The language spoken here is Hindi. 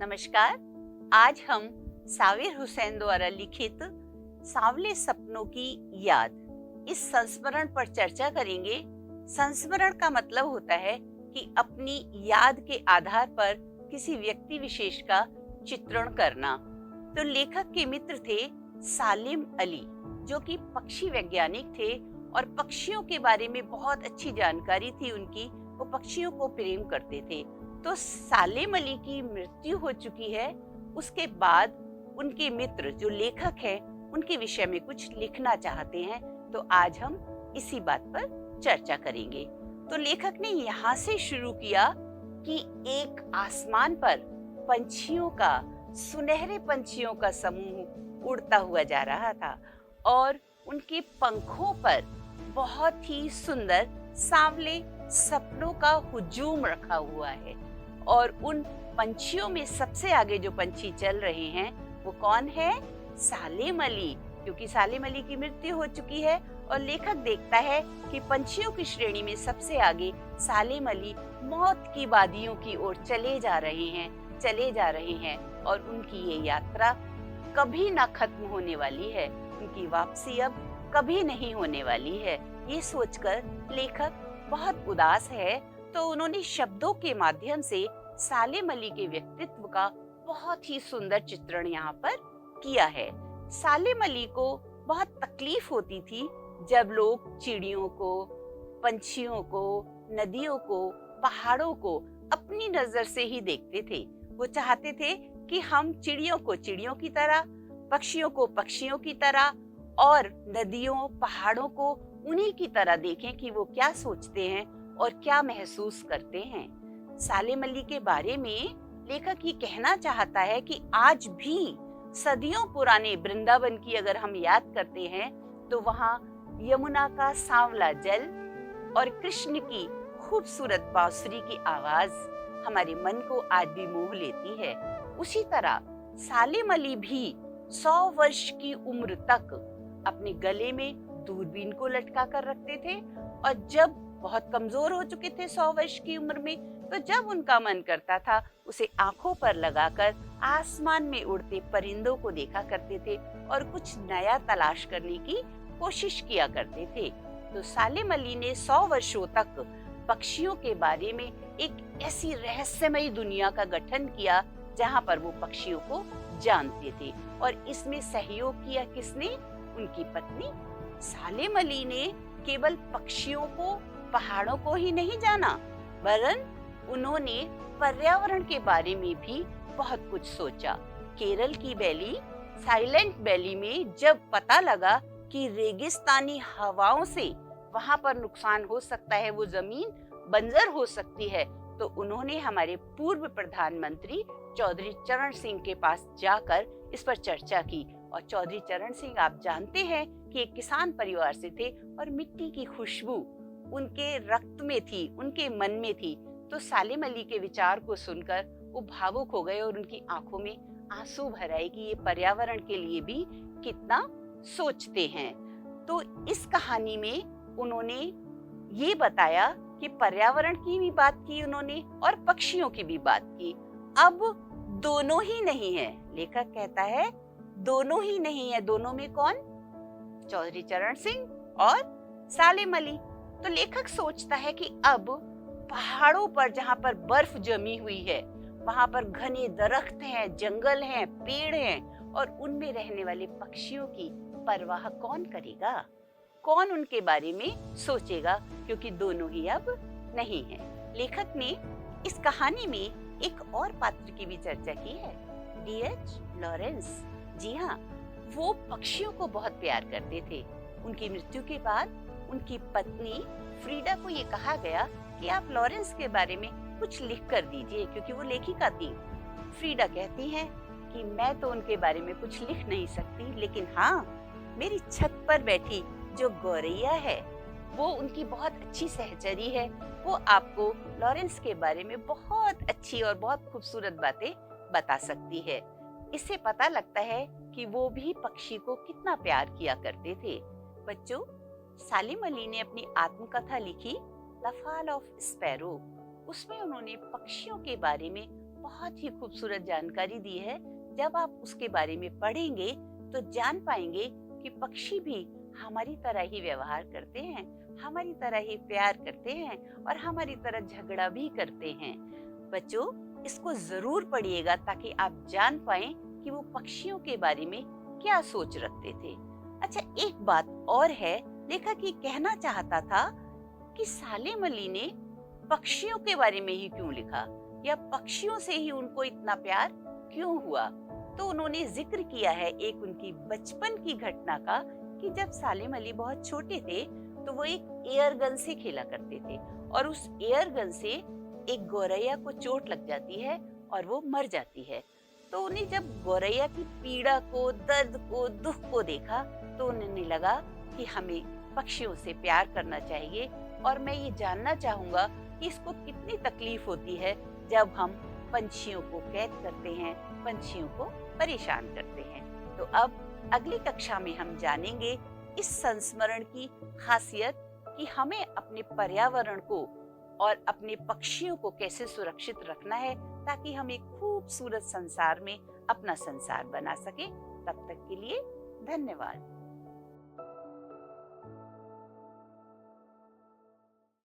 नमस्कार। आज हम साविर हुसैन द्वारा लिखित सांवले सपनों की याद इस संस्मरण पर चर्चा करेंगे। संस्मरण का मतलब होता है कि अपनी याद के आधार पर किसी व्यक्ति विशेष का चित्रण करना। तो लेखक के मित्र थे सालिम अली, जो कि पक्षी वैज्ञानिक थे और पक्षियों के बारे में बहुत अच्छी जानकारी थी उनकी। वो पक्षियों को प्रेम करते थे। तो सालिम अली की मृत्यु हो चुकी है। उसके बाद उनके मित्र जो लेखक हैं उनके विषय में कुछ लिखना चाहते हैं। तो आज हम इसी बात पर चर्चा करेंगे। तो लेखक ने यहाँ से शुरू किया कि एक आसमान पर पंछियों का, सुनहरे पंछियों का समूह उड़ता हुआ जा रहा था और उनके पंखों पर बहुत ही सुंदर सांवले सपनों का हुजूम रखा हुआ है। और उन पंछियों में सबसे आगे जो पंछी चल रहे हैं वो कौन है? सालिम अली, क्योंकि सालिम अली की मृत्यु हो चुकी है। और लेखक देखता है कि पंछियों की श्रेणी में सबसे आगे सालिम अली मौत की वादियों की ओर चले जा रहे हैं और उनकी ये यात्रा कभी ना खत्म होने वाली है। उनकी वापसी अब कभी नहीं होने वाली है। ये सोचकर लेखक बहुत उदास है। तो उन्होंने शब्दों के माध्यम से सालिम अली के व्यक्तित्व का बहुत ही सुंदर चित्रण यहाँ पर किया है। सालिम अली को बहुत तकलीफ होती थी जब लोग चिड़ियों को, पंछियों को, नदियों को, पहाड़ों को अपनी नजर से ही देखते थे। वो चाहते थे कि हम चिड़ियों को चिड़ियों की तरह, पक्षियों को पक्षियों की तरह और नदियों, पहाड़ों को उन्हीं की तरह देखें कि वो क्या सोचते हैं और क्या महसूस करते हैं। सालिम अली के बारे में लेखक ये कहना चाहता है कि आज भी सदियों पुराने वृंदावन की अगर हम याद करते हैं तो वहाँ यमुना का सांवला जल और कृष्ण की खूबसूरत बांसुरी की आवाज हमारे मन को आज भी मोह लेती है। उसी तरह सालिम अली भी 100 वर्ष की उम्र तक अपने गले में दूरबीन को लटका कर रखते थे और जब बहुत कमजोर हो चुके थे 100 वर्ष की उम्र में, तो जब उनका मन करता था उसे आंखों पर लगाकर आसमान में उड़ते परिंदों को देखा करते थे और कुछ नया तलाश करने की कोशिश किया करते थे। तो सालिम अली ने 100 वर्षों तक पक्षियों के बारे में एक ऐसी रहस्यमयी दुनिया का गठन किया जहां पर वो पक्षियों को जानते थे। और इसमें सहयोग किया किसने? उनकी पत्नी। सालिम अली ने केवल पक्षियों को, पहाड़ों को ही नहीं जाना, वरन उन्होंने पर्यावरण के बारे में भी बहुत कुछ सोचा। केरल की वैली, साइलेंट वैली में जब पता लगा कि रेगिस्तानी हवाओं से वहां पर नुकसान हो सकता है, वो जमीन बंजर हो सकती है, तो उन्होंने हमारे पूर्व प्रधानमंत्री चौधरी चरण सिंह के पास जाकर इस पर चर्चा की। और चौधरी चरण सिंह, आप जानते हैं कि एक किसान परिवार से थे और मिट्टी की खुशबू उनके रक्त में थी, उनके मन में थी। तो सालिम अली के विचार को सुनकर वो भावुक हो गए और उनकी आंखों में आंसू भर आए कि ये पर्यावरण के लिए भी कितना सोचते हैं। तो इस कहानी में उन्होंने ये बताया कि पर्यावरण की भी बात की उन्होंने और पक्षियों की भी बात की। अब दोनों ही नहीं है, लेखक कहता है दोनों ही नहीं है। दोनों में कौन? चौधरी चरण सिंह और सालिम अली। तो लेखक सोचता है कि अब पहाड़ों पर जहाँ पर बर्फ जमी हुई है, वहां पर घने दरख्त हैं, जंगल हैं, पेड़ हैं और उनमें रहने वाले पक्षियों की परवाह कौन करेगा? कौन उनके बारे में सोचेगा? क्योंकि दोनों ही अब नहीं है। लेखक ने इस कहानी में एक और पात्र की भी चर्चा की है, D.H. लॉरेंस। जी हाँ, वो पक्षियों को बहुत प्यार करते थे। उनकी मृत्यु के बाद उनकी पत्नी फ्रीडा को ये कहा गया कि आप लॉरेंस के बारे में कुछ लिख कर दीजिए, क्योंकि वो लेखिका थी। फ्रीडा कहती हैं कि मैं तो उनके बारे में कुछ लिख नहीं सकती, लेकिन हाँ, मेरी छत पर बैठी जो गौरैया है वो उनकी बहुत अच्छी सहचरी है। वो आपको लॉरेंस के बारे में बहुत अच्छी और बहुत खूबसूरत बातें बता सकती है। इससे पता लगता है कि वो भी पक्षी को कितना प्यार किया करते थे। बच्चों, सालिम अली ने अपनी आत्मकथा लिखी द फॉल ऑफ स्पैरो, उसमें उन्होंने पक्षियों के बारे में बहुत ही खूबसूरत जानकारी दी है। जब आप उसके बारे में पढ़ेंगे तो जान पाएंगे कि पक्षी भी हमारी तरह ही व्यवहार करते हैं, हमारी तरह ही प्यार करते हैं और हमारी तरह झगड़ा भी करते हैं। बच्चों, इसको जरूर पढ़िएगा ताकि आप जान पाएं कि वो पक्षियों के बारे में क्या सोच रखते थे। अच्छा, एक बात और है, लेखक ये कहना चाहता था कि सालेम अली ने पक्षियों के बारे में ही क्यों लिखा, या पक्षियों से ही उनको इतना प्यार क्यों हुआ। तो उन्होंने जिक्र किया है एक उनकी बचपन की घटना का कि जब सालेम अली बहुत छोटे थे तो वो एक एयर गन से खेला करते थे और उस एयर गन से एक गौरैया को चोट लग जाती है और वो मर जाती है। तो उन्हें जब गौरैया की पीड़ा को, दर्द को, दुख को देखा तो उन्हें लगा कि हमें पक्षियों से प्यार करना चाहिए। और मैं ये जानना चाहूंगा कि इसको कितनी तकलीफ होती है जब हम पंछियों को कैद करते हैं, पंछियों को परेशान करते हैं। तो अब अगली कक्षा में हम जानेंगे इस संस्मरण की खासियत कि हमें अपने पर्यावरण को और अपने पक्षियों को कैसे सुरक्षित रखना है ताकि हम एक खूबसूरत संसार में अपना संसार बना सके। तब तक के लिए धन्यवाद।